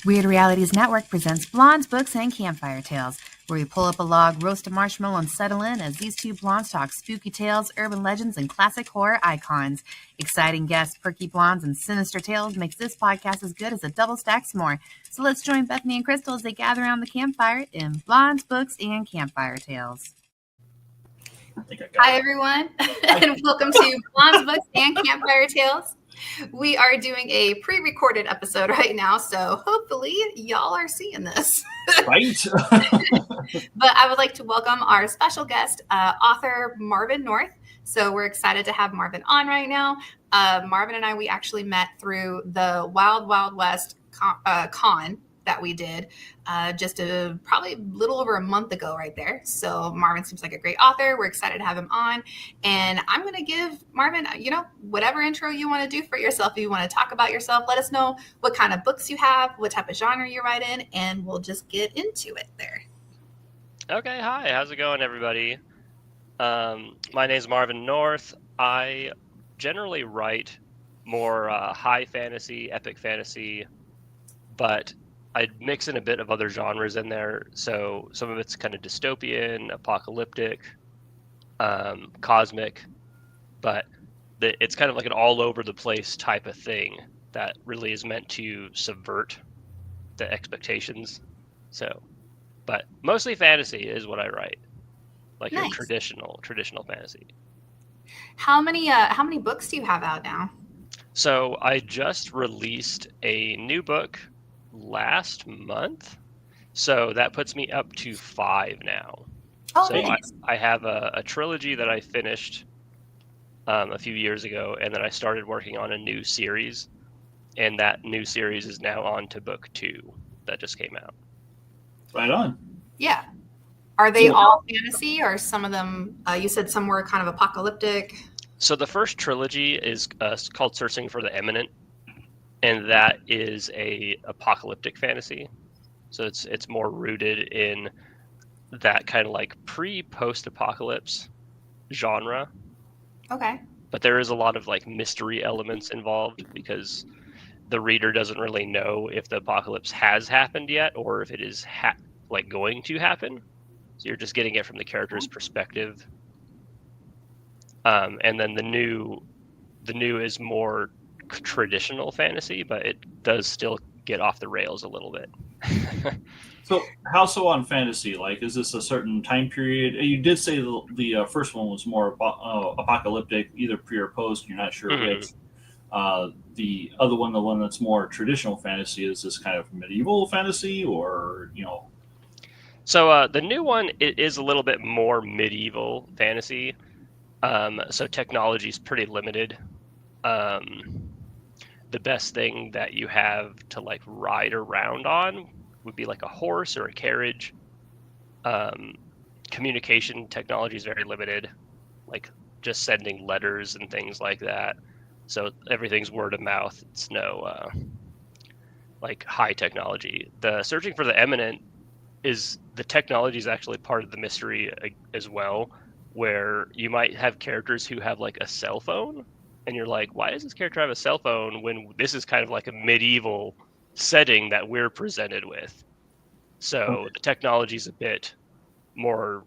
Weird Realities Network presents Blondes, Books, and Campfire Tales, where we pull up a log, roast a marshmallow, and settle in as these two blondes talk spooky tales, urban legends, and classic horror icons. Exciting guests, perky blondes, and sinister tales makes this podcast as good as a double stack s'more. So let's join Bethany and Krystal as they gather around the campfire in Blondes, Books, and Campfire Tales. Hi, everyone, and welcome to Blondes, Books, and Campfire Tales. We are doing a pre-recorded episode right now, so hopefully y'all are seeing this. Right. But I would like to welcome our special guest, author Marvin North. So we're excited to have Marvin on right now. Marvin and I, we actually met through the Wild Wild West con that we did just probably a little over a month ago right there. So Marvin seems like a great author. We're excited to have him on. And I'm going to give Marvin, whatever intro you want to do for yourself. If you want to talk about yourself, let us know what kind of books you have, what type of genre you write in, and we'll just get into it there. Okay, hi. How's it going, everybody? My name is Marvin North. I generally write more high fantasy, epic fantasy, but I mix in a bit of other genres in there. So some of it's kind of dystopian, apocalyptic, cosmic, but it's kind of like an all over the place type of thing that really is meant to subvert the expectations. So, but mostly fantasy is what I write, like Nice. your traditional fantasy. How many books do you have out now? So I just released a new book last month, so that puts me up to 5 now. Oh, So nice. I have a trilogy that I finished a few years ago, and then I started working on a new series, and that new series is now on to book 2 that just came out. Right on. Yeah. Are they Yeah. all fantasy, or some of them, you said some were kind of apocalyptic? So the first trilogy is called Searching for the Eminent, and that is a apocalyptic fantasy. So it's more rooted in that kind of like pre-post-apocalypse genre. Okay. But there is a lot of like mystery elements involved because the reader doesn't really know if the apocalypse has happened yet or if it is like going to happen. So you're just getting it from the character's perspective. And then the new is more traditional fantasy, but it does still get off the rails a little bit. So, how so on fantasy? Like, is this a certain time period? You did say the first one was more apocalyptic, either pre or post. You're not sure which. The other one, the one that's more traditional fantasy, is this kind of medieval fantasy, or So the new one, it is a little bit more medieval fantasy. So technology is pretty limited. The best thing that you have to like ride around on would be like a horse or a carriage. Communication technology is very limited, like just sending letters and things like that. So everything's word of mouth. It's no like high technology. The Searching for the Eminent is the technology is actually part of the mystery as well, where you might have characters who have like a cell phone. And you're like, why does this character have a cell phone when this is kind of like a medieval setting that we're presented with? So the technology is a bit more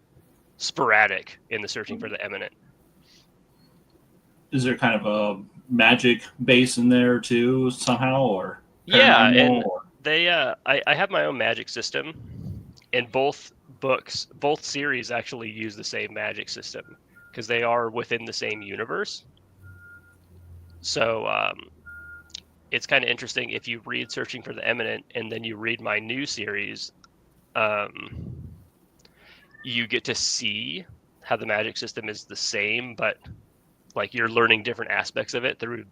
sporadic in the Searching for the Eminent. is there kind of a magic base in there too somehow, or Yeah, paranormal, and or- they I have my own magic system, and both series actually use the same magic system because they are within the same universe. So it's kind of interesting if you read Searching for the Eminent and then you read my new series, you get to see how the magic system is the same, but like you're learning different aspects of it through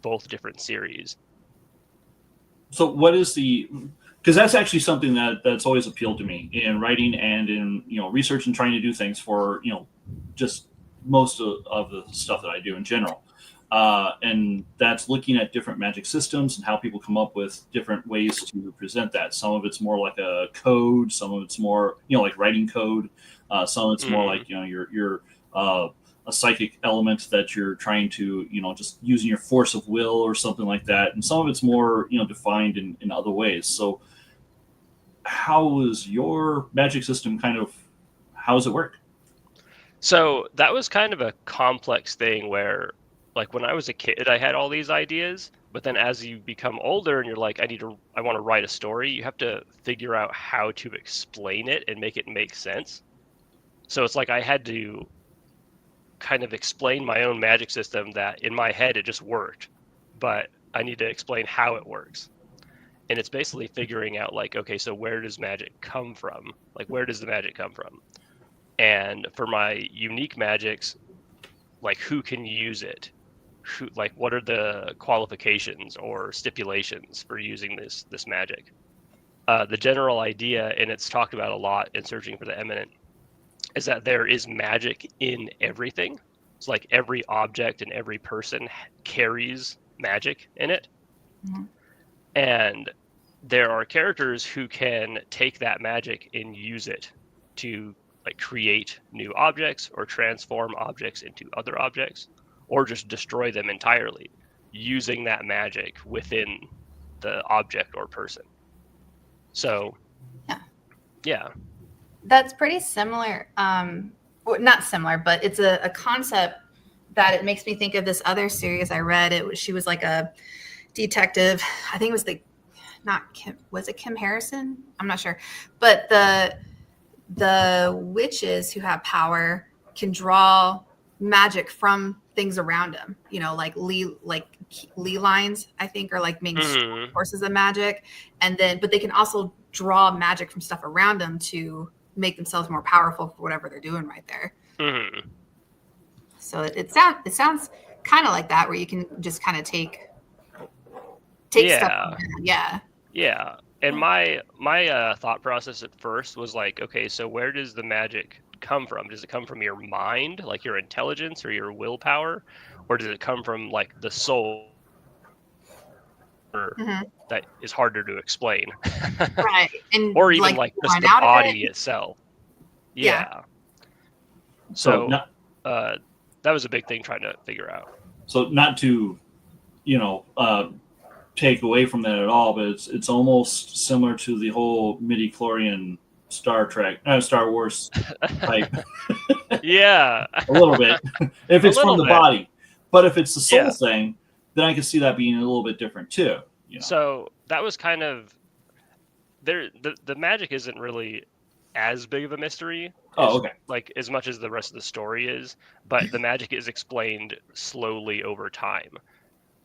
both different series. So what is because that's actually something that's always appealed to me in writing and in research and trying to do things for just most of the stuff that I do in general. And that's looking at different magic systems and how people come up with different ways to present that. Some of it's more like a code, some of it's more like writing code, some of it's more like your a psychic element that you're trying to, just using your force of will or something like that. And some of it's more, defined in other ways. So how is your magic system how does it work? So that was kind of a complex thing where, like, when I was a kid, I had all these ideas, but then as you become older and you're like, I want to write a story, you have to figure out how to explain it and make it make sense. So it's like I had to kind of explain my own magic system that in my head it just worked, but I need to explain how it works. And it's basically figuring out, like, okay, so where does magic come from? Like, where does the magic come from? And for my unique magics, like, who can use it? Like, what are the qualifications or stipulations for using this magic? The general idea, and it's talked about a lot in Searching for the Eminent, is that there is magic in everything. It's like every object and every person carries magic in it. Mm-hmm. And there are characters who can take that magic and use it to, like, create new objects or transform objects into other objects, or just destroy them entirely using that magic within the object or person. So yeah. That's pretty similar. Well, not similar, but it's a concept that it makes me think of this other series I read. She was like a detective. I think it was was it Kim Harrison? I'm not sure. But the witches who have power can draw magic from things around them, like Lee lines, I think, are like main sources of magic. But they can also draw magic from stuff around them to make themselves more powerful for whatever they're doing right there. Mm-hmm. So it sounds kind of like that, where you can just kind of take stuff. Yeah. And my thought process at first was like, okay, so where does the magic come from? Does it come from your mind, like your intelligence or your willpower, or does it come from, like, the soul? That is harder to explain. Right. And or even like just the body itself. Yeah. So that was a big thing trying to figure out. So not to, take away from that at all, but it's almost similar to the whole midi-chlorian Star Wars type. Yeah. A little bit. If it's from the body. But if it's the soul thing, then I can see that being a little bit different too. So that was kind of there. The magic isn't really as big of a mystery. Okay. Like, as much as the rest of the story is, but the magic is explained slowly over time.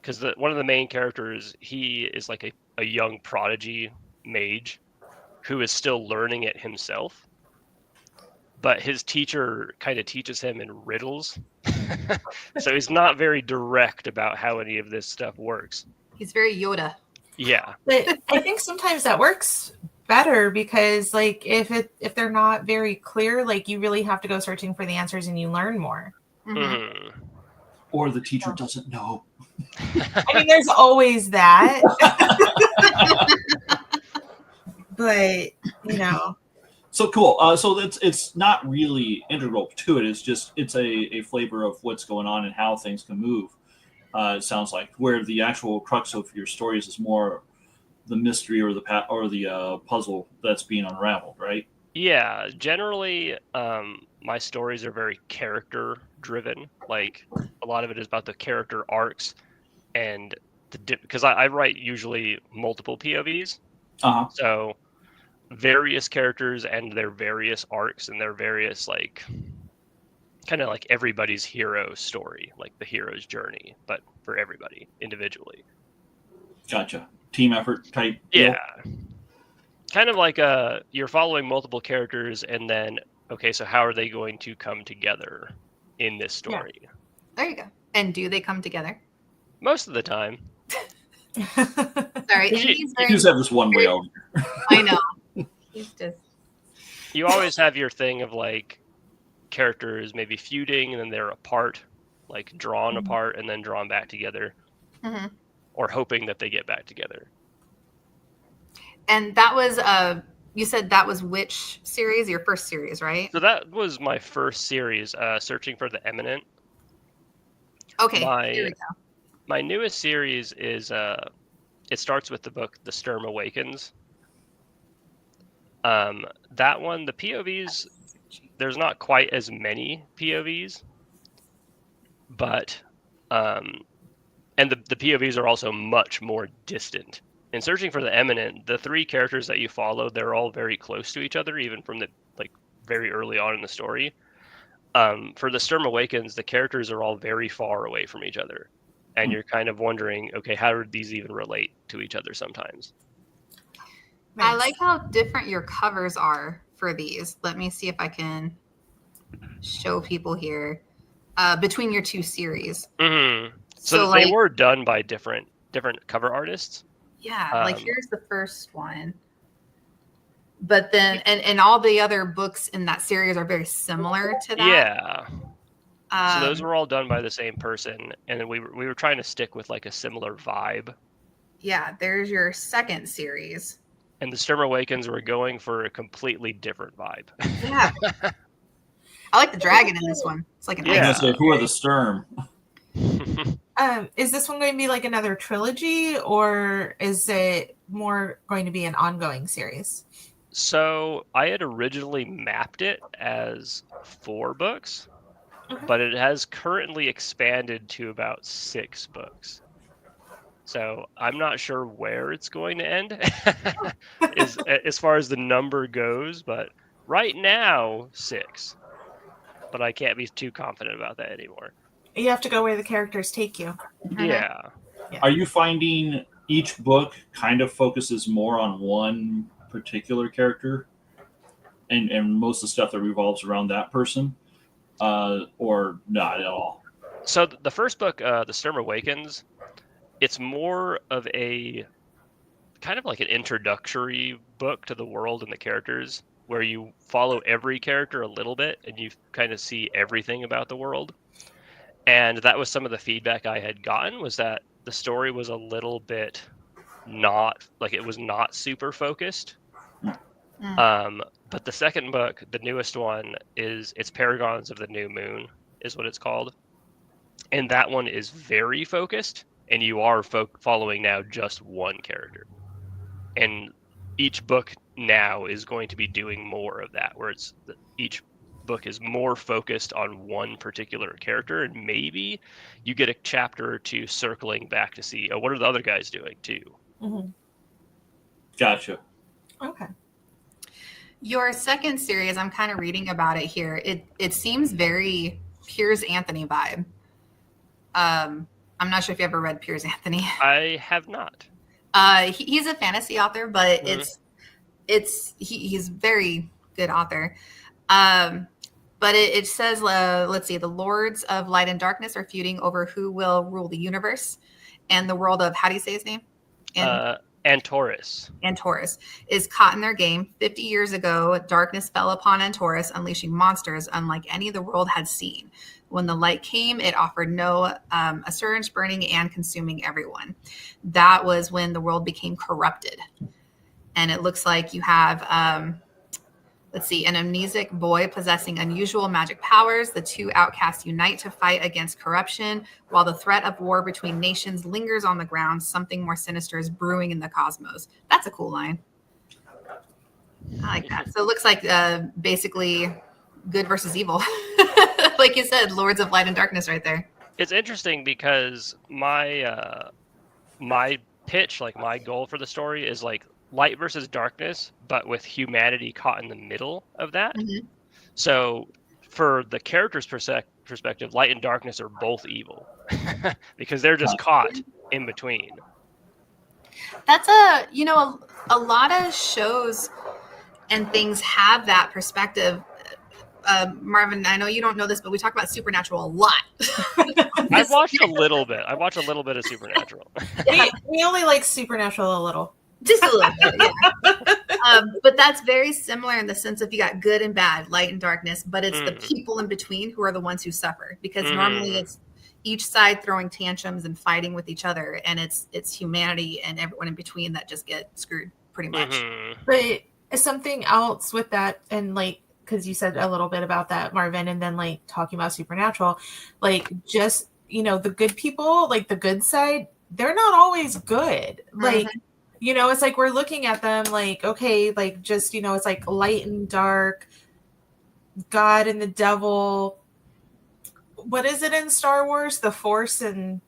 Because one of the main characters, he is like a young prodigy mage who is still learning it himself. But his teacher kind of teaches him in riddles. So he's not very direct about how any of this stuff works. He's very Yoda. Yeah. But I think sometimes that works better because, like, if they're not very clear, like, you really have to go searching for the answers and you learn more. Mm-hmm. Or the teacher doesn't know. I mean, there's always that. But, So cool. So it's not really integral to it. It's a flavor of what's going on and how things can move. It sounds like, where the actual crux of your stories is more the mystery or the puzzle that's being unraveled, right? Yeah, generally, my stories are very character driven. Like, a lot of it is about the character arcs, and because I write usually multiple POVs, so various characters and their various arcs and their various, like, kind of like everybody's hero story, like the hero's journey, but for everybody individually. Gotcha. Team effort type deal? Yeah. Kind of like you're following multiple characters, and then, okay, so how are they going to come together in this story? Yeah. There you go. And do they come together? Most of the time. Sorry. You just have this one way over here. I know. He's just... You always have your thing of, like, characters maybe feuding and then they're apart, like drawn apart and then drawn back together, or hoping that they get back together. And that was you said that was which series? Your first series, right? So that was my first series, Searching for the Eminent. Okay, here we go. My newest series is it starts with the book The Sturm Awakens. That one, the POVs, there's not quite as many POVs, but and the POVs are also much more distant. In Searching for the Eminent, the three characters that you follow, they're all very close to each other, even from the very early on in the story. For The Sturm Awakens, the characters are all very far away from each other, and you're kind of wondering, okay, how do these even relate to each other sometimes? I like how different your covers are for these. Let me see if I can show people here between your two series. Mm-hmm. So they were done by different cover artists. Yeah, like here's the first one. But then, and all the other books in that series are very similar to that. Yeah. So those were all done by the same person, and we were trying to stick with like a similar vibe. Yeah, there's your second series. And The Sturm Awakens were going for a completely different vibe. Yeah. I like the dragon in this one. It's like an I was gonna say, who are the Sturm? Is this one going to be like another trilogy, or is it more going to be an ongoing series? So I had originally mapped it as 4 books, but it has currently expanded to about 6 books. So I'm not sure where it's going to end as far as the number goes, but right now 6. But I can't be too confident about that anymore. You have to go where the characters take you. Yeah. Are you finding each book kind of focuses more on one particular character and most of the stuff that revolves around that person, or not at all? So the first book, The Sturm Awakens, it's more of a kind of like an introductory book to the world and the characters, where you follow every character a little bit and you kind of see everything about the world. And that was some of the feedback I had gotten, was that the story was a little bit not super focused. But the second book, the newest one, it's Paragons of the New Moon is what it's called. And that one is very focused, and you are following now just one character. And each book now is going to be doing more of that, where each book is more focused on one particular character, and maybe you get a chapter or two circling back to see, what are the other guys doing too. Mm-hmm. Gotcha. Okay. Your second series, I'm kind of reading about it here. It seems very Piers Anthony vibe. I'm not sure if you ever read Piers Anthony. I have not. He's a fantasy author, but he's a very good author. But it says, let's see, the Lords of Light and Darkness are feuding over who will rule the universe, and the world of, how do you say his name? Antorus. Antorus is caught in their game. 50 years ago, darkness fell upon Antorus, unleashing monsters unlike any the world had seen. When the light came, it offered no assurance, burning and consuming everyone. That was when the world became corrupted. And it looks like you have, let's see, an amnesic boy possessing unusual magic powers. The two outcasts unite to fight against corruption. While the threat of war between nations lingers on the ground, something more sinister is brewing in the cosmos. That's a cool line. I like that. So it looks like basically good versus evil. Like you said, Lords of Light and Darkness right there. It's interesting because my pitch, like my goal for the story, is like light versus darkness, but with humanity caught in the middle of that. Mm-hmm. So for the character's perspective, light and darkness are both evil because they're just caught in between. That's a lot of shows and things have that perspective. Marvin, I know you don't know this, but we talk about Supernatural a lot. I've watched a little bit. I watched a little bit of Supernatural. We only like Supernatural a little. Just a little bit, yeah. But that's very similar in the sense of you got good and bad, light and darkness, but it's the people in between who are the ones who suffer, because normally it's each side throwing tantrums and fighting with each other, and it's humanity and everyone in between that just get screwed pretty much. But something else with that, and like, because you said a little bit about that, Marvin, and then like talking about Supernatural, like just the good people, like the good side, they're not always good. Like, it's like we're looking at them like, okay, like just, it's like light and dark, God and the devil. What is it in Star Wars? The Force and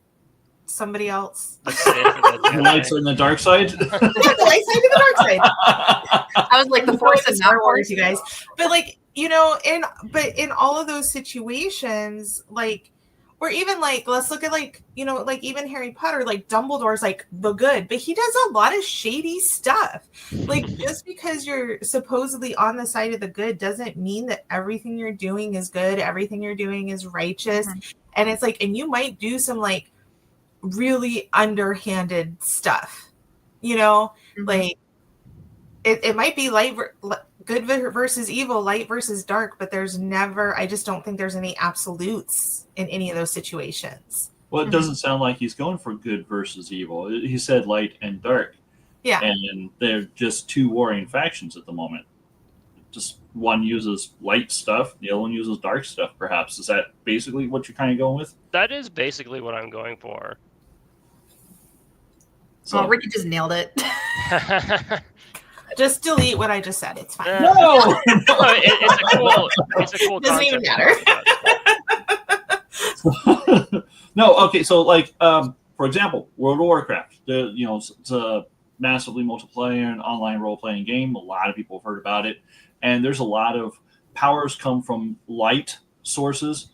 somebody else. The lights in the dark side. The light side and the dark side. I was like the Force and Star Wars, you guys. But like, in all of those situations, like, or even like, let's look at like, like even Harry Potter, like Dumbledore's like the good, but he does a lot of shady stuff. Like, just because you're supposedly on the side of the good doesn't mean that everything you're doing is good, everything you're doing is righteous. And it's like, and you might do some like really underhanded stuff, like it might be good versus evil, light versus dark, but I just don't think there's any absolutes in any of those situations. Well, it doesn't sound like he's going for good versus evil. He said light and dark. Yeah. And they're just two warring factions at the moment. Just one uses light stuff, the other one uses dark stuff, perhaps. Is that basically what you're kind of going with? That is basically what I'm going for. So Rikki just nailed it. Just delete what I just said. It's fine. No, it's a cool. Doesn't even matter. No, okay. So, like, for example, World of Warcraft. It's a massively multiplayer and online role-playing game. A lot of people have heard about it, and there's a lot of powers come from light sources,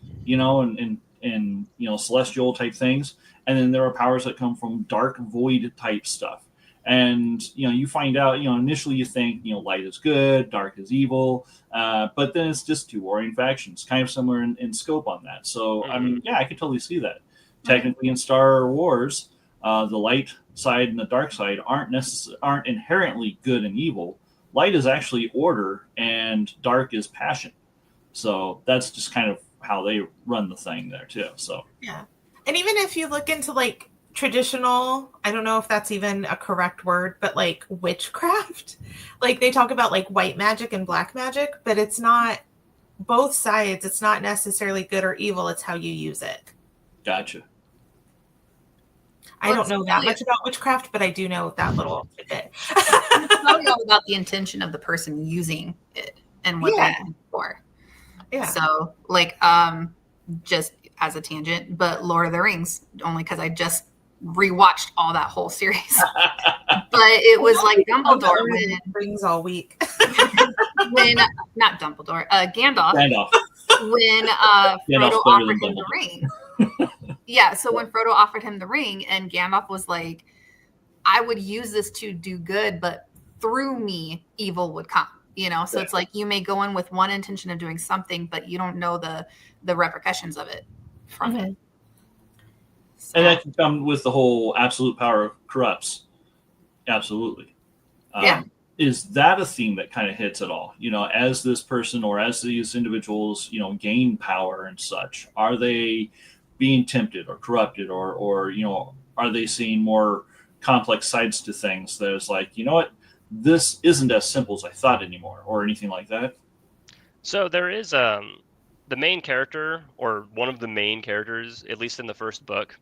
and celestial type things, and then there are powers that come from dark void type stuff. And you find out, initially you think light is good, dark is evil, but then it's just two warring factions, kind of similar in scope on that. So I mean, yeah, I could totally see that. Technically, in Star Wars, the light side and the dark side aren't inherently good and evil. Light is actually order, and dark is passion. So that's just kind of how they run the thing there too. So yeah, and even if you look into like traditional, I don't know if that's even a correct word, but like witchcraft, like they talk about like white magic and black magic, but it's not both sides. It's not necessarily good or evil. It's how you use it. Gotcha. I don't know that much about witchcraft, but I do know that little bit. It's probably all about the intention of the person using it and what they're looking for. Yeah. So like, just as a tangent, but Lord of the Rings, only because I just rewatched all that whole series. But it was like Dumbledore when Rings all week. Not Dumbledore, Gandalf. When Frodo Gandalf's offered him the ring. Yeah, so when Frodo offered him the ring and Gandalf was like, I would use this to do good, but through me, evil would come. So it's like you may go in with one intention of doing something, but you don't know the repercussions of it from it. So. And that can come with the whole absolute power corrupts. Absolutely. Is that a theme that kind of hits it all? As this person or as these individuals, gain power and such, are they being tempted or corrupted or are they seeing more complex sides to things that is like, this isn't as simple as I thought anymore or anything like that? So there is the main character, or one of the main characters, at least in the first book.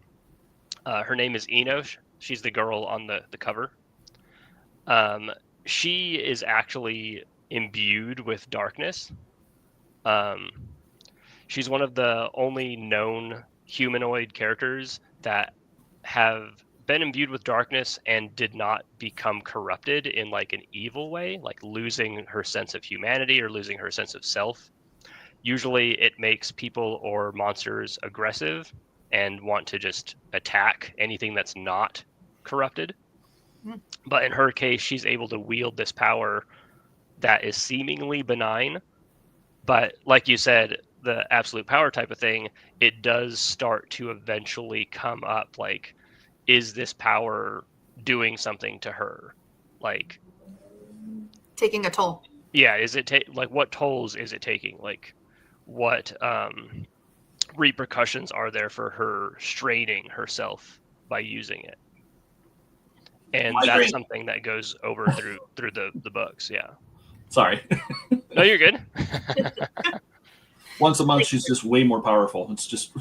Her name is Enosh. She's the girl on the cover. She is actually imbued with darkness. She's one of the only known humanoid characters that have been imbued with darkness and did not become corrupted in like an evil way, like losing her sense of humanity or losing her sense of self. Usually it makes people or monsters aggressive and want to just attack anything that's not corrupted. But in her case, she's able to wield this power that is seemingly benign. But like you said, the absolute power type of thing, it does start to eventually come up. Like, is this power doing something to her? Like, taking a toll. Yeah, is it like what tolls is it taking? Like, what repercussions are there for her straining herself by using it? And that's something that goes over through the books. Yeah. Sorry. No, you're good. Once a month, she's just way more powerful. It's just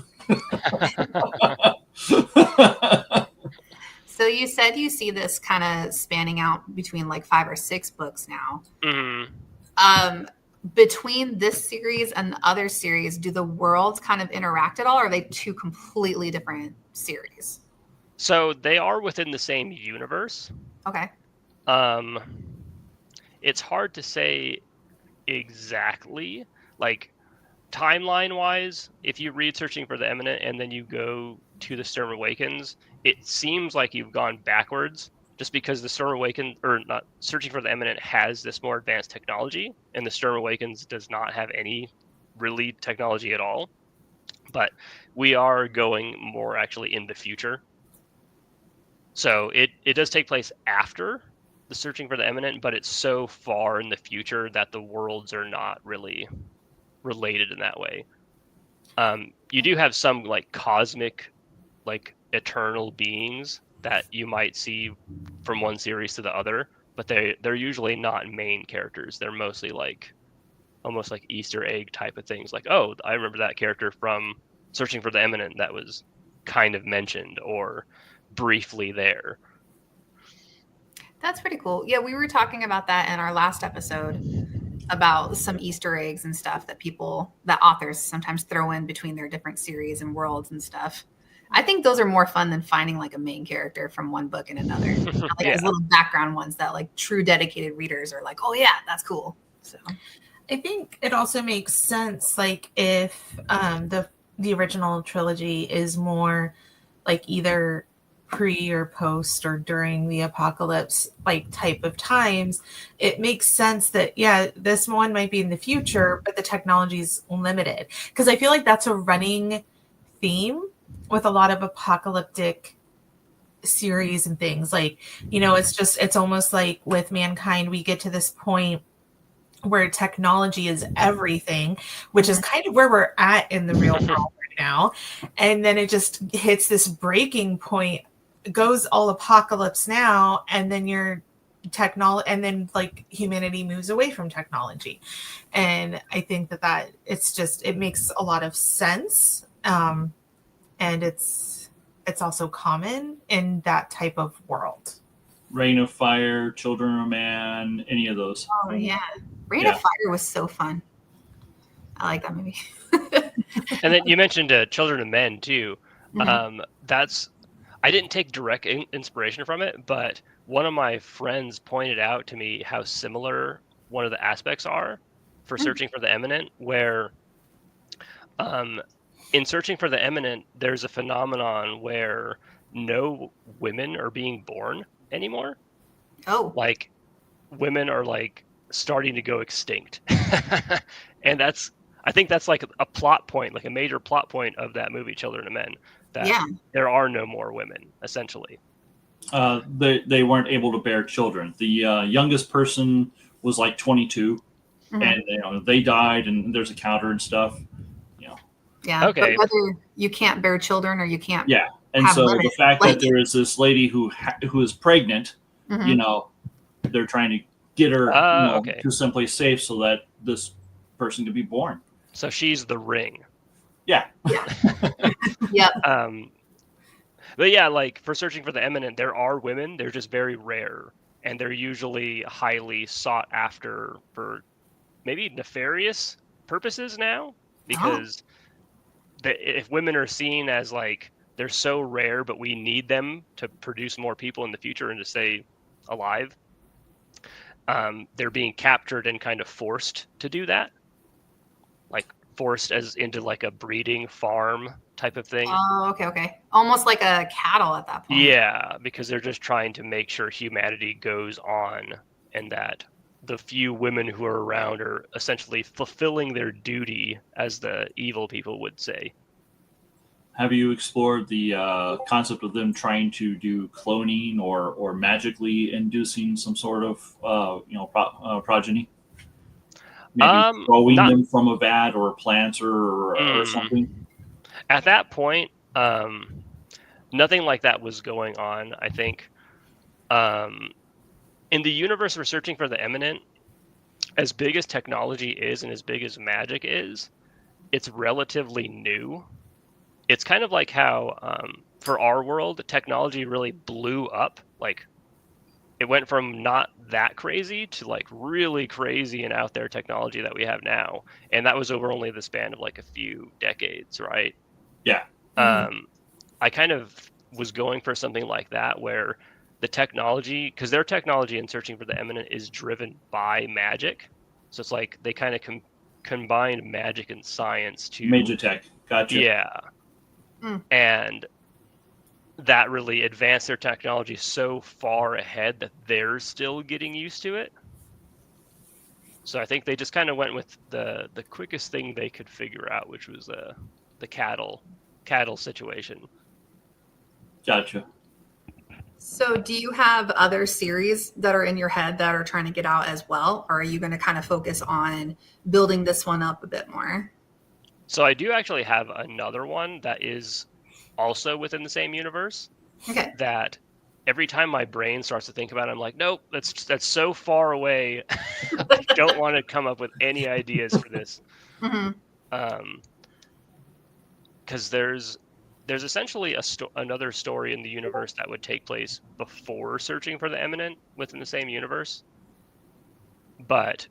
So you said you see this kind of spanning out between like 5 or 6 books now. Mhm. Between this series and the other series, do the worlds kind of interact at all, or are they 2 completely different series? So they are within the same universe. Okay. Um, it's hard to say exactly, like timeline wise. If you read Searching for the Eminent and then you go to the Storm Awakens, it seems like you've gone backwards, just because the Storm Awakens, or not, Searching for the Eminent has this more advanced technology, and the Storm Awakens does not have any really technology at all. But we are going more actually in the future. So it does take place after the Searching for the Eminent, but it's so far in the future that the worlds are not really related in that way. You do have some like cosmic, like eternal beings that you might see from one series to the other, but they're usually not main characters. They're mostly like almost like Easter egg type of things. Like, oh, I remember that character from Searching for the Eminent that was kind of mentioned or briefly there. That's pretty cool. Yeah, we were talking about that in our last episode about some Easter eggs and stuff that authors sometimes throw in between their different series and worlds and stuff. I think those are more fun than finding like a main character from one book in another. Like Yeah. those little background ones that like true dedicated readers are like, oh yeah, that's cool. So I think it also makes sense, like if the original trilogy is more like either pre or post or during the apocalypse like type of times, it makes sense that this one might be in the future, but the technology is limited. Because I feel like that's a running theme with a lot of apocalyptic series and things. Like, it's almost like with mankind, we get to this point where technology is everything, which is kind of where we're at in the real world right now. And then it just hits this breaking point, goes all apocalypse now, and then and then like humanity moves away from technology. And I think that it makes a lot of sense. And it's also common in that type of world. Reign of Fire, Children of Man, any of those. oh yeah. Reign of Fire was so fun. I like that movie. And then you mentioned Children of Men too. Mhm. I didn't take direct inspiration from it, but one of my friends pointed out to me how similar one of the aspects are for Searching for the Eminent, where in Searching for the Eminent, there's a phenomenon where no women are being born anymore. Oh. Like women are like starting to go extinct. And I think that's like a plot point, like a major plot point of that movie, Children of Men, that there are no more women, essentially. They weren't able to bear children. The youngest person was like 22, and they died, and there's a counter and stuff. Yeah. Okay. But whether you can't bear children or you can't. Yeah. And so the fact that there is this lady who is pregnant, they're trying to get her to someplace safe so that this person could be born. So she's the ring. Yeah. Yeah. But yeah, like for Searching for the Eminent, there are women. They're just very rare, and they're usually highly sought after for maybe nefarious purposes now, because if women are seen as like they're so rare, but we need them to produce more people in the future and to stay alive, they're being captured and kind of forced to do that, like forced as into like a breeding farm type of thing. Oh, okay. Almost like a cattle at that point. Yeah, because they're just trying to make sure humanity goes on, and that the few women who are around are essentially fulfilling their duty, as the evil people would say. Have you explored the concept of them trying to do cloning or magically inducing some sort of progeny? Maybe throwing them from a vat or plants or something? At that point, nothing like that was going on, I think. In the universe we're Searching for the Eminent, as big as technology is and as big as magic is, it's relatively new. it's kind of like how for our world, technology really blew up. Like it went from not that crazy to like really crazy and out there technology that we have now. And that was over only the span of like a few decades, right? Yeah. I kind of was going for something like that where the technology, because their technology in searching for the eminent is driven by magic. So it's like they kind of combined magic and science to Major tech. Gotcha. Yeah. And that really advanced their technology so far ahead that they're still getting used to it. So I think they just kind of went with the quickest thing they could figure out, which was the cattle situation. Gotcha. So do you have other series that are in your head that are trying to get out as well? Or are you going to kind of focus on building this one up a bit more? So I do actually have another one that is also within the same universe. Okay. That every time my brain starts to think about it, I'm like, nope, that's so far away. I don't want to come up with any ideas for this. Because there's essentially another story in the universe that would take place before searching for the eminent within the same universe. But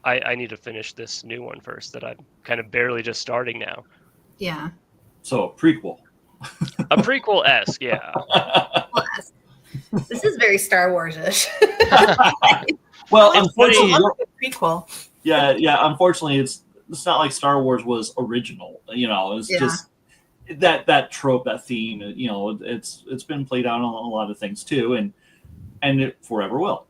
I need to finish this new one first that I'm kind of barely just starting now. Yeah. So a prequel. A prequel-esque, yeah. This is very Star Wars-ish. Well, It's unfortunately, a prequel. yeah. Unfortunately, it's not like Star Wars was original. You know, it's just that trope, that theme. You know, it's been played out on a lot of things too, and it forever will.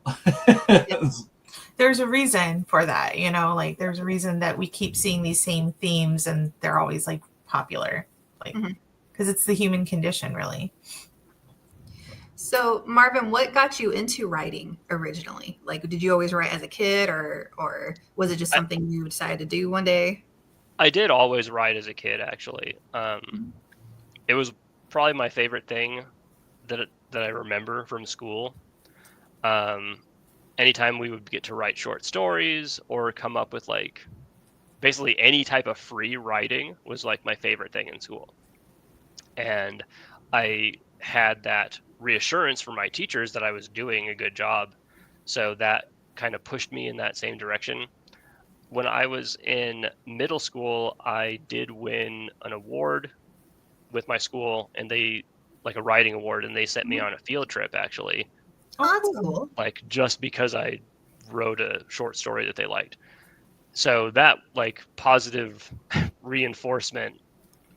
There's a reason for that, you know, like there's a reason that we keep seeing these same themes and they're always like popular, like because it's the human condition, really. So Marvin, what got you into writing originally? Like, did you always write as a kid, or was it just something you decided to do one day? I did always write as a kid, actually. It was probably my favorite thing that I remember from school. Anytime we would get to write short stories or come up with like basically any type of free writing was like my favorite thing in school. And I had that reassurance from my teachers that I was doing a good job. So that kind of pushed me in that same direction. When I was in middle school, I did win an award with my school, and they like a writing award, and they sent me on a field trip actually. Oh, that's cool. Like just because I wrote a short story that they liked. So that like positive reinforcement,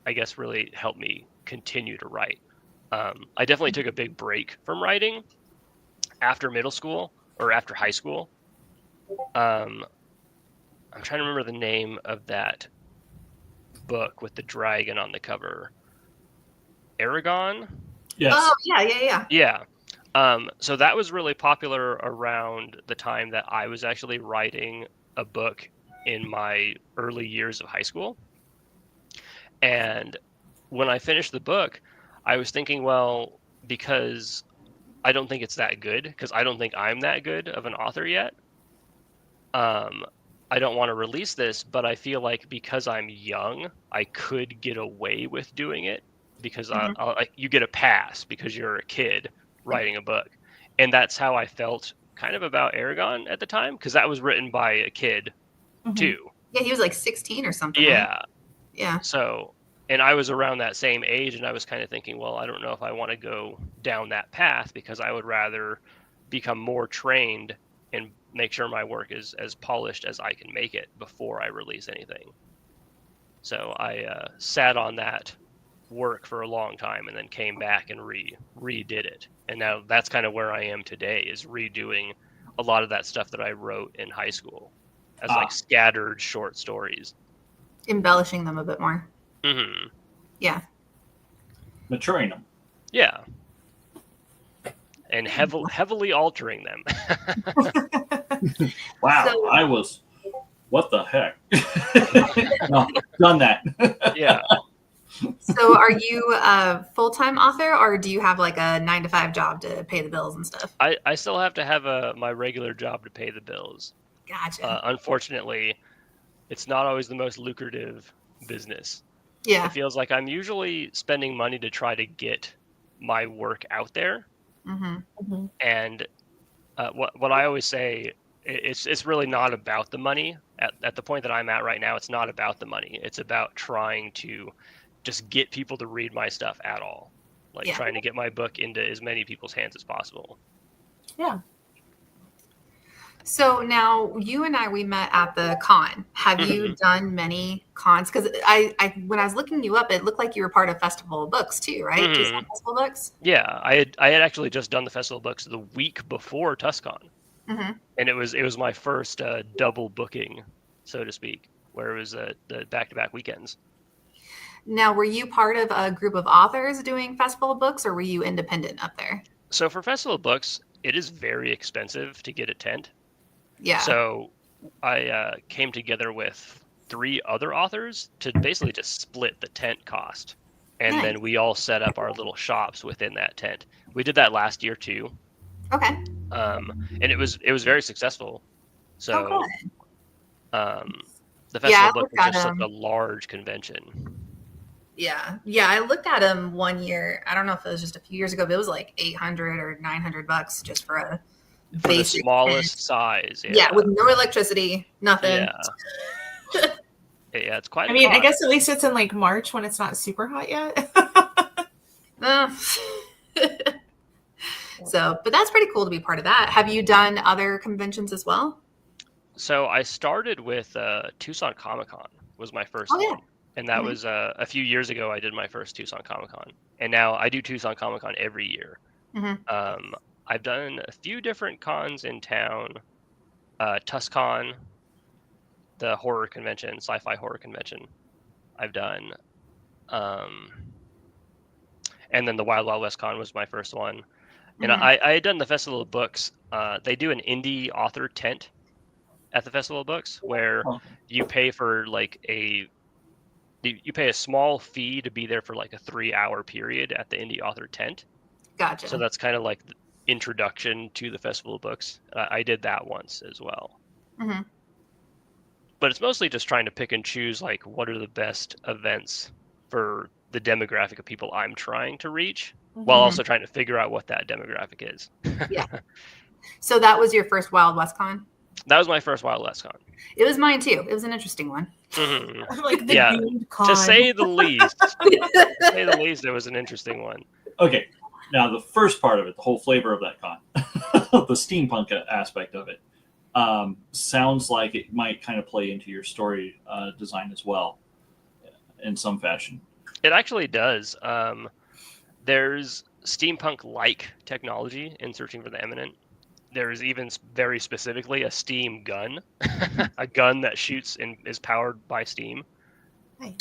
I guess, really helped me continue to write. I definitely took a big break from writing after middle school or after high school. I'm trying to remember the name of that book with the dragon on the cover. Aragon? Yes. Oh, yeah. Yeah. So that was really popular around the time that I was actually writing a book in my early years of high school. And when I finished the book, I was thinking, well, because I don't think it's that good, because I don't think I'm that good of an author yet. I don't want to release this, but I feel like because I'm young, I could get away with doing it because you get a pass because you're a kid writing a book. And that's how I felt kind of about Aragon at the time, because that was written by a kid too. Yeah, he was like 16 or something. Yeah. Right? Yeah. So, and I was around that same age, and I was kind of thinking, well, I don't know if I want to go down that path, because I would rather become more trained and make sure my work is as polished as I can make it before I release anything. So I sat on that work for a long time and then came back and redid it. And now that's kind of where I am today, is redoing a lot of that stuff that I wrote in high school as like scattered short stories. Embellishing them a bit more. Mm-hmm. Yeah. Maturing them. Yeah. And heavily altering them. Wow, So- I was. What the heck? No, done that. Yeah. So are you a full-time author, or do you have like a 9-to-5 job to pay the bills and stuff? I still have to have my regular job to pay the bills. Gotcha. Unfortunately, it's not always the most lucrative business. Yeah. It feels like I'm usually spending money to try to get my work out there. Mm-hmm. And what I always say, it's really not about the money. At the point that I'm at right now, it's not about the money. It's about trying to just get people to read my stuff at all. Like Yeah. trying to get my book into as many people's hands as possible. Yeah. So now you and we met at the con. Have you done many cons? Because I when I was looking you up, it looked like you were part of Festival of Books too, right? Tucson Festival Books. Yeah, I had actually just done the Festival of Books the week before TusCon, and it was my first double booking, so to speak, where it was the back-to-back weekends. Now, were you part of a group of authors doing Festival of Books, or were you independent up there? So for Festival of Books, it is very expensive to get a tent. Yeah. So I came together with 3 other authors to basically just split the tent cost. And Nice. then we all set up our little shops within that tent. We did that last year too. Okay. And it was very successful. So the Festival Yeah, of Books is just such a large convention. Yeah. I looked at them one year. I don't know if it was just a few years ago, but it was like $800 or $900 just for a For the basic smallest tent. size. Yeah, with no electricity, nothing. Yeah. Yeah, it's quite. I mean, I guess at least it's in like March when it's not super hot yet. So, but that's pretty cool to be part of that. Have you done other conventions as well? So I started with Tucson Comic-Con was my first one. And that was a few years ago. I did my first Tucson Comic-Con. And now I do Tucson Comic-Con every year. I've done a few different cons in town. TusCon, the horror convention, sci-fi horror convention, I've done. And then the Wild Wild West Con was my first one. And I had done the Festival of Books. They do an indie author tent at the Festival of Books where you pay for like you pay a small fee to be there for like a 3-hour period at the indie author tent. Gotcha. So that's kind of like the introduction to the Festival of Books. I did that once as well. But it's mostly just trying to pick and choose like what are the best events for the demographic of people I'm trying to reach, while also trying to figure out what that demographic is. Yeah. So that was your first Wild West Con? That was my first Wild West Con. It was mine too. It was an interesting one. Like the con. To say the least. It was an interesting one. Okay. Now, the first part of it, the whole flavor of that con, the steampunk aspect of it, sounds like it might kind of play into your story design as well in some fashion. It actually does. There's steampunk-like technology in Searching for the Eminent. There's even very specifically a steam gun, a gun that shoots and is powered by steam. Nice.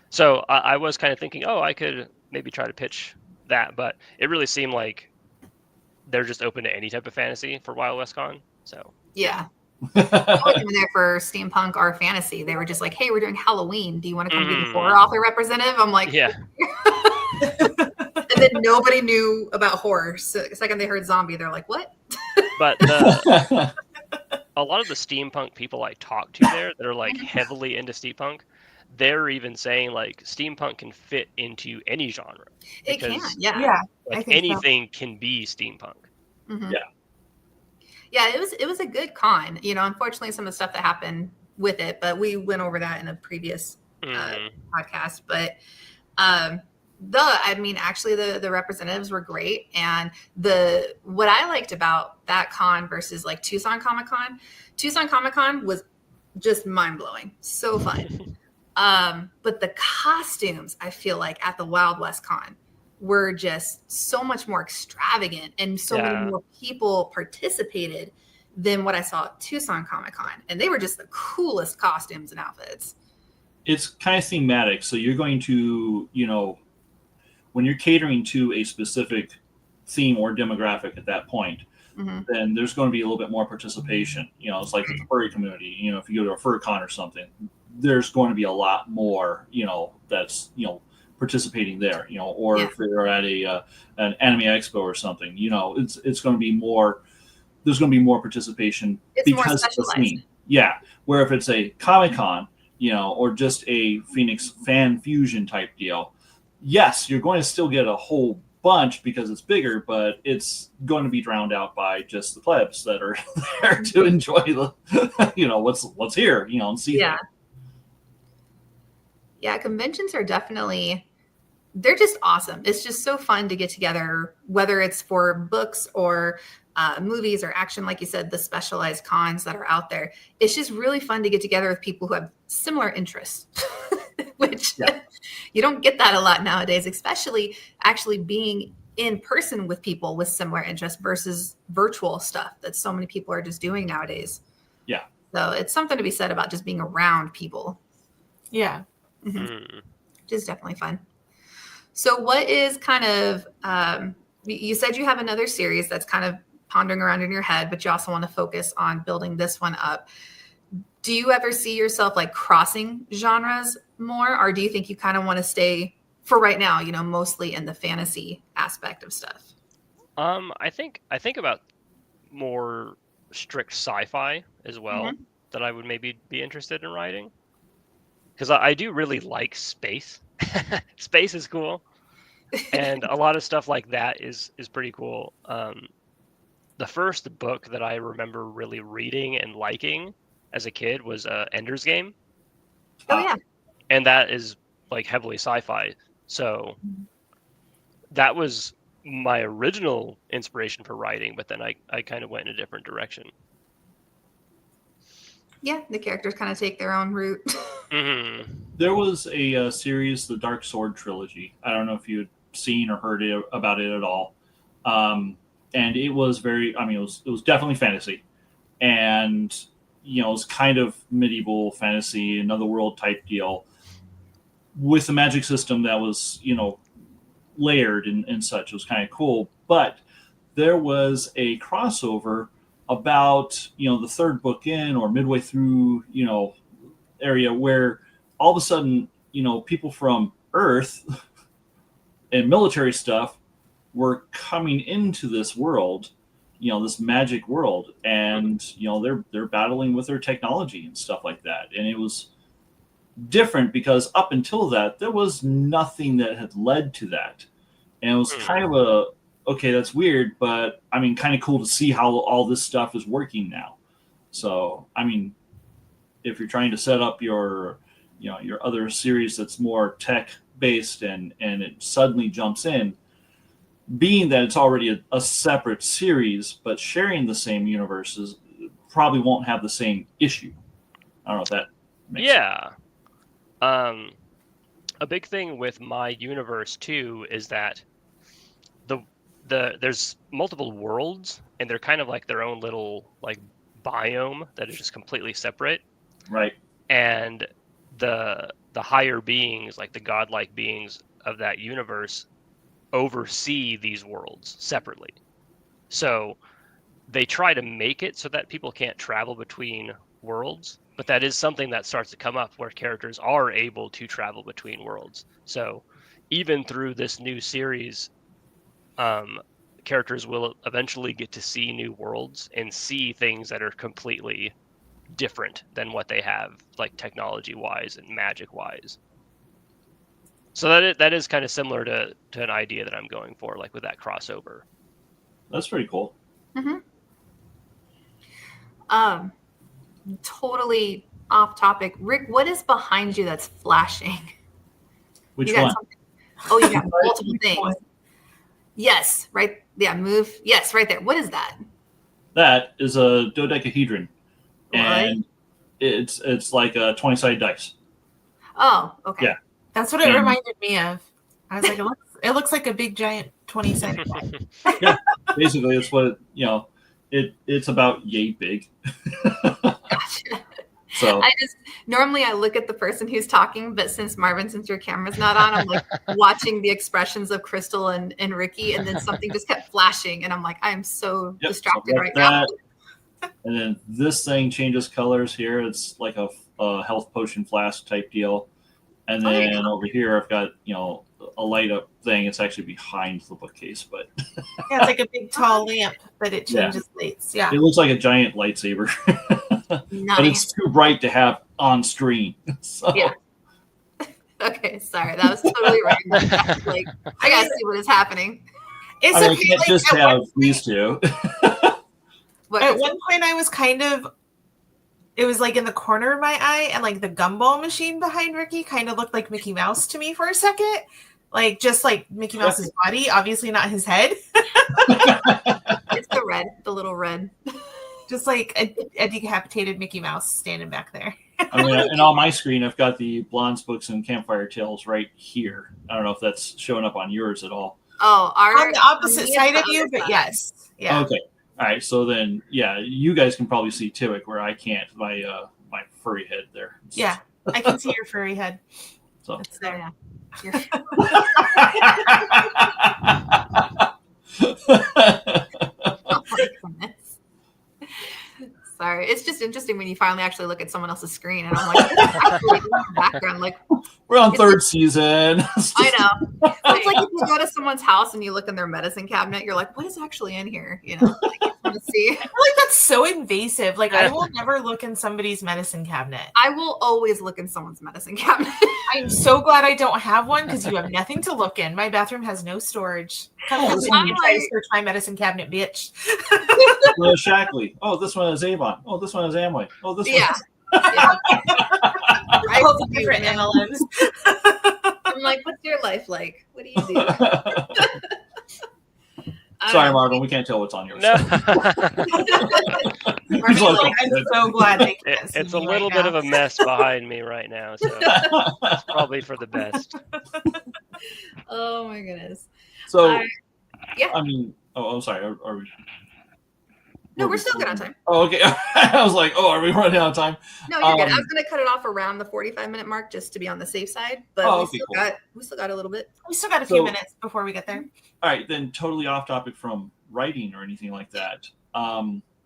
So I was kind of thinking, I could maybe try to pitch that, but it really seemed like they're just open to any type of fantasy for Wild West Con. So yeah. I wasn't even there for steampunk or fantasy. They were just like, hey, we're doing Halloween. Do you want to come be the horror author representative? I'm like, yeah. And then nobody knew about horror. So the second they heard zombie, they're like, what? But a lot of the steampunk people I talk to there that are like heavily into steampunk, they're even saying like steampunk can fit into any genre. It can, yeah. Yeah. Like anything can be steampunk. Yeah, it was a good con. You know, unfortunately, some of the stuff that happened with it, but we went over that in a previous podcast. But actually, the representatives were great, and what I liked about that con versus like Tucson Comic Con was just mind blowing, so fun. But the costumes, I feel like at the Wild West Con were just so much more extravagant, and so many more people participated than what I saw at Tucson Comic Con. And they were just the coolest costumes and outfits. It's kind of thematic. So you're going to, when you're catering to a specific theme or demographic at that point, then there's going to be a little bit more participation. It's like with the furry community. If you go to a fur con or something, there's going to be a lot more, that's, participating there, or if they're at an anime expo or something, it's going to be more. There's going to be more participation it's because more of the specialized. theme. Yeah, where if it's a Comic-Con, or just a Phoenix fan fusion type deal, yes, you're going to still get a whole bunch because it's bigger, but it's going to be drowned out by just the plebs that are there to enjoy the, what's here, and see. Yeah. Yeah, conventions are definitely, they're just awesome. It's just so fun to get together, whether it's for books or movies or action, like you said, the specialized cons that are out there. It's just really fun to get together with people who have similar interests, which you don't get that a lot nowadays, especially actually being in person with people with similar interests versus virtual stuff that so many people are just doing nowadays. Yeah. So it's something to be said about just being around people. Yeah. Which is definitely fun. So what is kind of, you said you have another series that's kind of pondering around in your head, but you also want to focus on building this one up. Do you ever see yourself like crossing genres more, or do you think you kind of want to stay for right now, mostly in the fantasy aspect of stuff? I think about more strict sci-fi as well that I would maybe be interested in writing. Because I do really like space. Space is cool. And a lot of stuff like that is pretty cool. The first book that I remember really reading and liking as a kid was Ender's Game. Oh, yeah. And that is like heavily sci-fi. So that was my original inspiration for writing, but then I kind of went in a different direction. Yeah, the characters kind of take their own route. There was a series, the Dark Sword trilogy. I don't know if you had seen or heard about it at all. And it was it was definitely fantasy. And, it was kind of medieval fantasy, another world type deal with a magic system that was, layered and such. It was kind of cool. But there was a crossover about, the third book in or midway through, area where all of a sudden, people from Earth and military stuff were coming into this world, this magic world, and they're battling with their technology and stuff like that. And it was different because up until that, there was nothing that had led to that, and it was kind of okay, that's weird, but kind of cool to see how all this stuff is working now. So, if you're trying to set up your other series that's more tech based and it suddenly jumps in, being that it's already a separate series, but sharing the same universes probably won't have the same issue. I don't know if that makes sense. A big thing with my universe too is that there's multiple worlds, and they're kind of like their own little like biome that is just completely separate. Right. And the higher beings, like the godlike beings of that universe, oversee these worlds separately. So they try to make it so that people can't travel between worlds, but that is something that starts to come up where characters are able to travel between worlds. So even through this new series, characters will eventually get to see new worlds and see things that are completely different than what they have, like technology wise and magic wise. So that is kind of similar to an idea that I'm going for, like with that crossover. That's pretty cool. Totally off topic. Rick, what is behind you that's flashing? Which one? Oh, you got multiple things. Yes, right. Yeah, move. Yes, right there. What is that? That is a dodecahedron. What? And it's like a 20-sided dice. Oh, okay. Yeah. That's what it reminded me of. I was like, it looks like a big giant 20-sided die. Yeah, basically, it's what it's about yay big. Gotcha. So normally I look at the person who's talking, but since your camera's not on, I'm like watching the expressions of Krystal and Rikki, and then something just kept flashing, and I'm like, I'm so distracted right now. And then this thing changes colors here. It's like a health potion flask type deal. And then over here, I've got, a light up thing. It's actually behind the bookcase, but yeah, it's like a big tall lamp, but it changes lights. Yeah. It looks like a giant lightsaber. Nice. But it's too bright to have on screen. So. Yeah. Okay, sorry, that was totally random. Like, I gotta see what is happening. It's I mean, okay. I can't Like, just at have one these two. What At is one point, I was kind of. It was like in the corner of my eye, and like the gumball machine behind Ricky kind of looked like Mickey Mouse to me for a second. Like just like Mickey Mouse's body, obviously not his head. It's the little red. Just like a decapitated Mickey Mouse standing back there. I mean, and on my screen, I've got the Blondes books and Campfire Tales right here. I don't know if that's showing up on yours at all. Oh, On the opposite side of you, but side. yes. Yeah. Okay. All right. So then, yeah, you guys can probably see Tiwick where I can't. My furry head there. Yeah. I can see your furry head. So. It's there. Yeah. Oh my goodness. Sorry, it's just interesting when you finally actually look at someone else's screen, and I'm like, what's actually in the background? Like, We're on third season. I know. It's like if you go to someone's house and you look in their medicine cabinet, you're like, what is actually in here? You know, like, you want to see. I feel like that's so invasive. Like I will never look in somebody's medicine cabinet. I will always look in someone's medicine cabinet. I'm so glad I don't have one because you have nothing to look in. My bathroom has no storage. Come Oh, visit me and try to search my medicine cabinet, bitch. Shackley. Oh, this one has Avon. Oh, this one has Amway. Oh, this one. Yeah. Right? All the different MLMs. I'm like, what's your life like? What do you do? Sorry, Marvin, we can't tell what's on yours. No. He's like, I'm so glad they can't see It's a me little right bit now. of a mess behind me right now, so it's probably for the best. Oh my goodness. So, yeah. I mean, I'm sorry. Are we? No, we're still good on time. Oh, okay. I was like, oh, are we running out of time? No, you're good. I was going to cut it off around the 45-minute mark just to be on the safe side, but we still got a little bit. We still got a few minutes before we get there. All right, then totally off topic from writing or anything like that.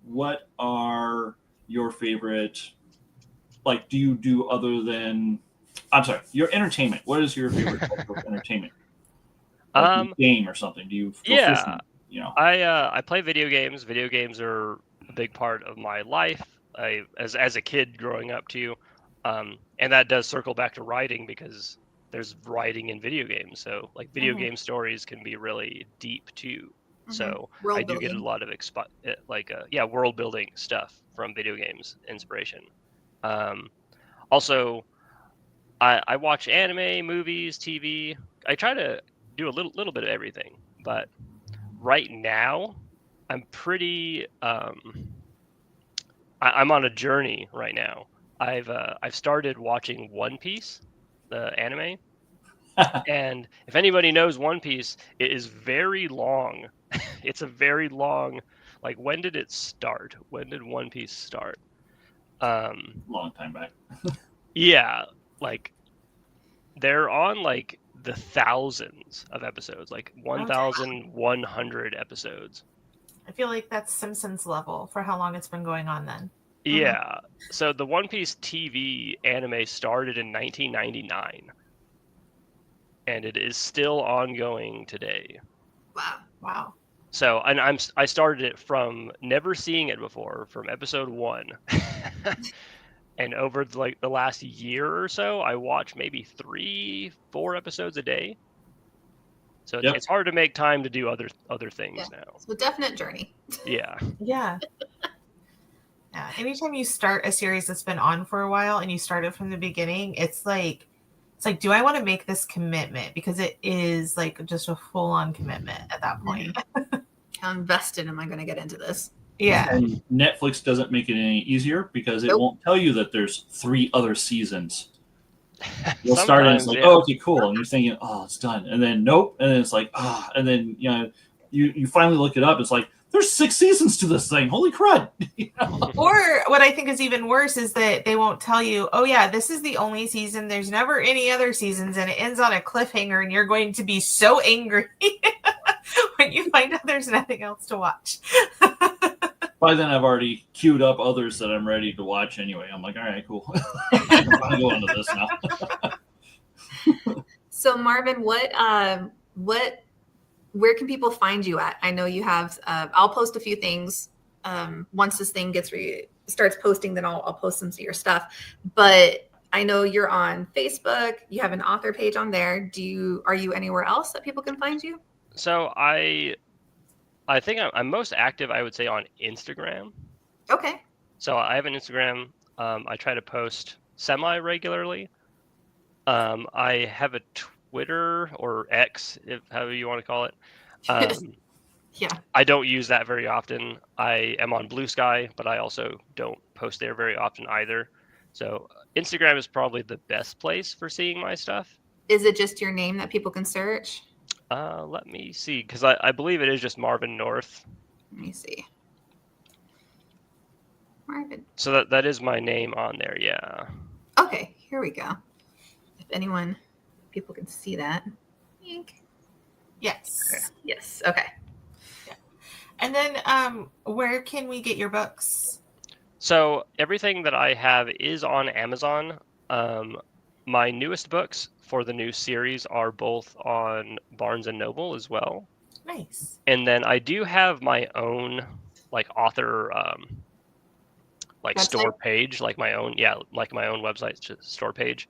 What are your favorite, like, do you do other than, I'm sorry, your entertainment? What is your favorite type of entertainment? Like game or something? Do you go fishing? You know, I play video games. Video games are a big part of my life. As a kid growing up too, and that does circle back to writing because there's writing in video games. So like video game stories can be really deep too. So I do get a lot of world building stuff from video games inspiration. Also, I watch anime, movies, TV. I try to do a little bit of everything, but right now, I'm pretty. I'm on a journey right now. I've started watching One Piece, the anime, and if anybody knows One Piece, it is very long. It's a very long. Like, when did it start? When did One Piece start? long time back. Yeah, like they're on like the thousands of episodes, like 1,100 episodes. I feel like that's Simpsons level for how long it's been going on then. Yeah. So the One Piece TV anime started in 1999. And it is still ongoing today. Wow. So, and I started it from never seeing it before, from episode 1. And over like the last year or so, I watch maybe 3-4 episodes a day. So it's hard to make time to do other things now. It's a definite journey. Yeah. Yeah. Yeah. Anytime you start a series that's been on for a while and you start it from the beginning, it's like, do I want to make this commitment? Because it is like just a full-on commitment at that point. How invested am I going to get into this? Yeah. And Netflix doesn't make it any easier because it won't tell you that there's 3 other seasons. You'll start and it's like, oh, okay, cool. And you're thinking, oh, it's done. And then nope. And then it's like, and then, you finally look it up. It's like, there's 6 seasons to this thing. Holy crud. Or what I think is even worse is that they won't tell you, oh yeah, this is the only season. There's never any other seasons. And it ends on a cliffhanger. And you're going to be so angry when you find out there's nothing else to watch. By then, I've already queued up others that I'm ready to watch anyway. I'm like, all right, cool. I'm going to go into this now. So, Marvin, where can people find you at? I know you have, I'll post a few things once this thing starts posting, then I'll post some of your stuff. But I know you're on Facebook. You have an author page on there. Are you anywhere else that people can find you? So I think I'm most active, I would say, on Instagram. Okay. So I have an Instagram. I try to post semi-regularly. I have a Twitter or X, if however you want to call it. Yeah. I don't use that very often. I am on Blue Sky, but I also don't post there very often either. So Instagram is probably the best place for seeing my stuff. Is it just your name that people can search? Let me see, because I believe it is just Marvin North. Let me see. Marvin. So that is my name on there, yeah. Okay, here we go. If people can see that. Yes. Okay. Yes. Okay. Yeah. And then where can we get your books? So everything that I have is on Amazon. My newest books for the new series are both on Barnes and Noble as well. Nice. And then I do have my own author store page, my own website store page.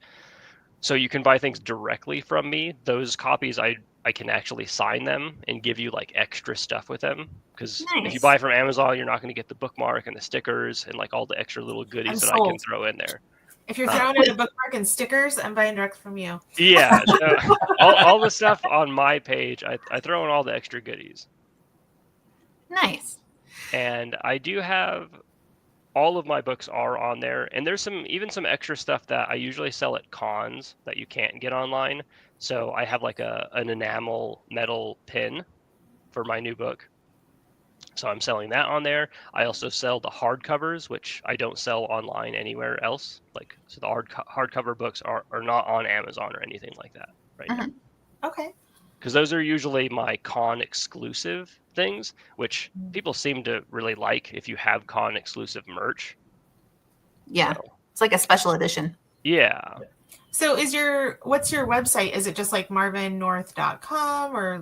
So you can buy things directly from me. Those copies I can actually sign them and give you extra stuff with them, because if you buy from Amazon, you're not going to get the bookmark and the stickers and all the extra little goodies that I can throw in there. If you're throwing in a bookmark and stickers, I'm buying direct from you. Yeah, so all the stuff on my page, I throw in all the extra goodies. Nice. And I do have all of my books are on there, and there's even some extra stuff that I usually sell at cons that you can't get online. So I have an enamel metal pin for my new book. So I'm selling that on there. I also sell the hardcovers, which I don't sell online anywhere else. So the hardcover books are not on Amazon or anything like that right now. Okay. Because those are usually my con exclusive things, which people seem to really like if you have con exclusive merch. Yeah. So, it's like a special edition. Yeah. So what's your website? Is it just marvinnorth.com, or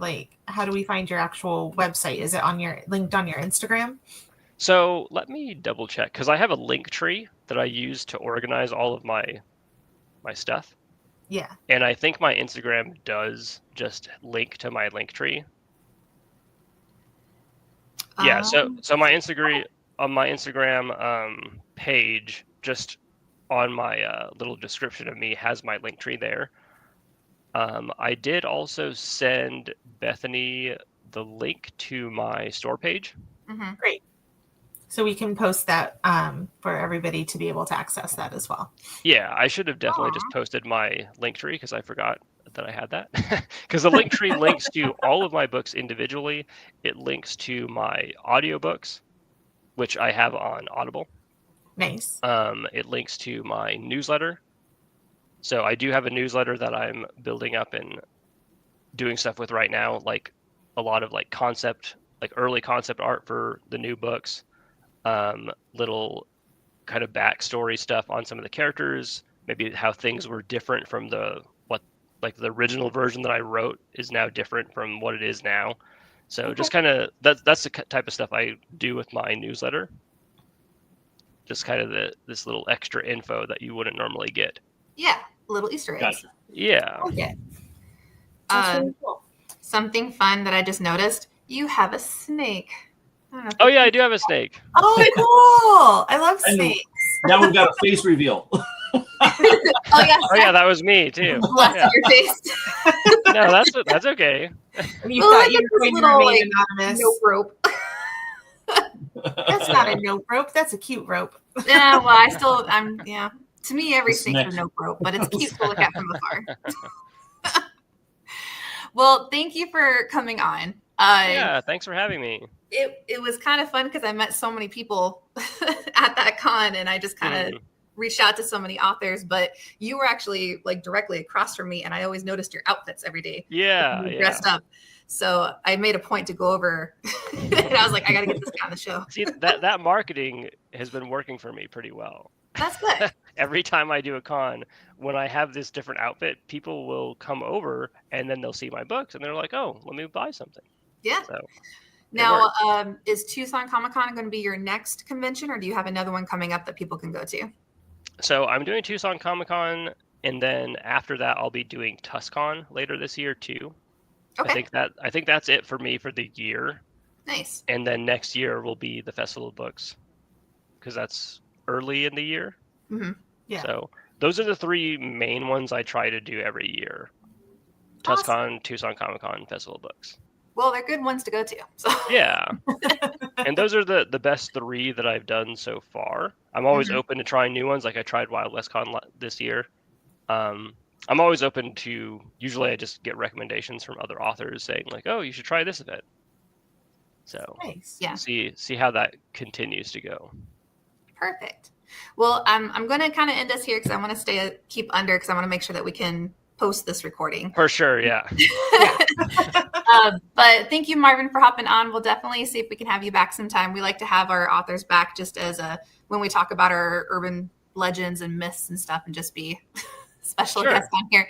how do we find your actual website? Is it linked on your Instagram? So let me double check, because I have a link tree that I use to organize all of my stuff. Yeah. And I think my Instagram does just link to my link tree. Yeah, so my Instagram page, just on my little description of me, has my link tree there. I did also send Bethany the link to my store page. Mm-hmm. Great. So we can post that for everybody to be able to access that as well. Yeah, I should have definitely just posted my link tree, because I forgot that I had that. Because the link tree links to all of my books individually. It links to my audiobooks, which I have on Audible. Nice. It links to my newsletter. So I do have a newsletter that I'm building up and doing stuff with right now, a lot of early concept art for the new books. Little kind of backstory stuff on some of the characters, maybe how things were different from the original version that I wrote is now different from what it is now. So just kind of that's the type of stuff I do with my newsletter. Just kind of this little extra info that you wouldn't normally get. Yeah, little Easter eggs. Gotcha. Yeah. Okay. That's really cool. Something fun that I just noticed: you have a snake. Oh yeah, I do have a snake. Oh, cool! I love snakes. Now we've got a face reveal. Oh yeah, that was me too. Bless your face. No, that's okay. You thought you were going to remain anonymous. Nope rope. That's not a nope rope. That's a cute rope. Yeah, well, to me, every snake's a nope rope, but it's cute to look at from afar. Well, thank you for coming on. Yeah, thanks for having me. It was kind of fun because I met so many people at that con, and I just kind of reached out to so many authors, but you were actually directly across from me, and I always noticed your outfits every day. Yeah, dressed up. So I made a point to go over, and I was like, I got to get this guy on the show. See, that marketing has been working for me pretty well. That's good. Every time I do a con, when I have this different outfit, people will come over, and then they'll see my books, and they're like, oh, let me buy something. Yeah. So Now, is Tucson Comic Con going to be your next convention, or do you have another one coming up that people can go to? So I'm doing Tucson Comic Con, and then after that, I'll be doing TusCon later this year too. Okay. I think that's it for me for the year. Nice. And then next year will be the Festival of Books, because that's early in the year. Mm-hmm. Yeah. So those are the 3 main ones I try to do every year: Awesome. TusCon, Tucson Comic Con, Festival of Books. Well, they're good ones to go to. So. Yeah. And those are the best 3 that I've done so far. I'm always open to trying new ones. Like I tried Wild West Con this year. I'm always open to, usually I just get recommendations from other authors saying like, oh, you should try this event. So Nice. Yeah. see how that continues to go. Perfect. Well, I'm going to kind of end us here because I want to keep under, because I want to make sure that we can post this recording. For sure, yeah. But thank you, Marvin, for hopping on. We'll definitely see if we can have you back sometime. We like to have our authors back just as when we talk about our urban legends and myths and stuff, and just be special guests on here.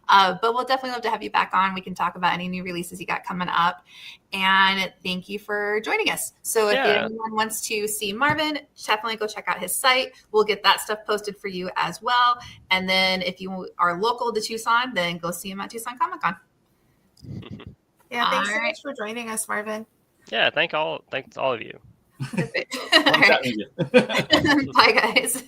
But we'll definitely love to have you back on. We can talk about any new releases you got coming up. And thank you for joining us. So if anyone wants to see Marvin, definitely go check out his site. We'll get that stuff posted for you as well. And then if you are local to Tucson, then go see him at Tucson Comic Con. Yeah, thanks so much for joining us, Marvin. Yeah, thanks all of you. All right. Bye, guys.